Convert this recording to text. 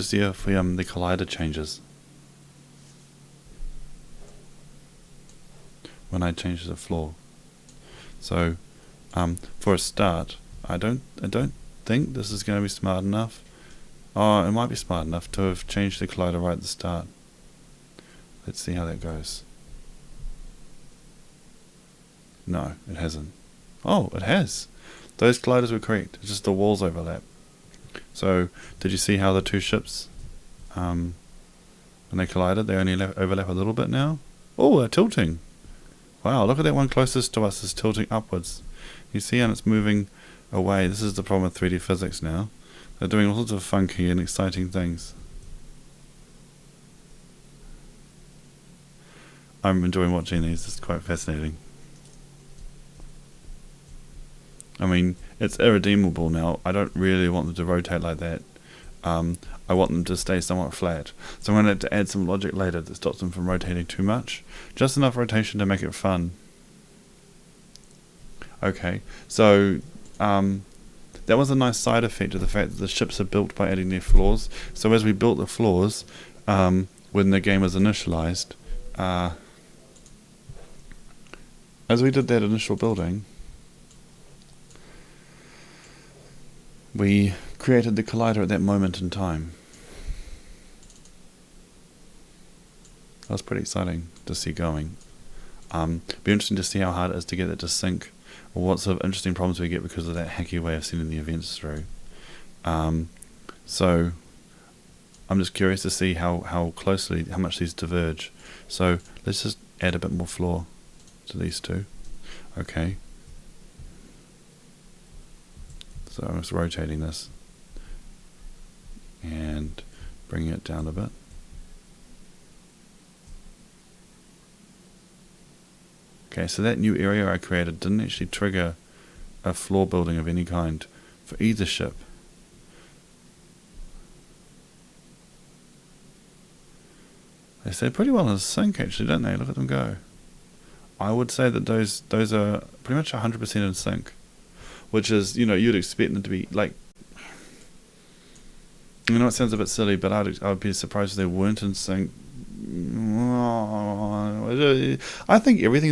to see if the collider changes when I change the floor. So for a start, I don't think this is going to be smart enough. Oh, it might be smart enough to have changed the collider right at the start. Let's see how that goes. No, it hasn't. Oh, it has. Those colliders were correct. It's just the walls overlap. So, did you see how the two ships, when they collided, they only overlap a little bit now? Oh, they're tilting. Wow, look at that one closest to us is tilting upwards. You see how it's moving away. This is the problem with 3D physics now. They're doing all sorts of funky and exciting things. I'm enjoying watching these. It's quite fascinating. I mean, it's irredeemable now. I don't really want them to rotate like that. I want them to stay somewhat flat. So I'm going to have to add some logic later that stops them from rotating too much. Just enough rotation to make it fun. Okay, so that was a nice side effect of the fact that the ships are built by adding their floors. So as we built the floors, when the game was initialized, as we did that initial building, we created the collider at that moment in time. That was pretty exciting to see going. Be interesting to see how hard it is to get it to sync, or what sort of interesting problems we get because of that hacky way of sending the events through. So I'm just curious to see how much these diverge. So let's just add a bit more floor to these two. Okay. So I'm just rotating this and bringing it down a bit. Okay, so that new area I created didn't actually trigger a floor building of any kind for either ship. They stay pretty well in sync actually, don't they? Look at them go. I would say that those are pretty much 100% in sync. Which is, you'd expect them to be like, it sounds a bit silly, but I'd be surprised if they weren't in sync. I think everything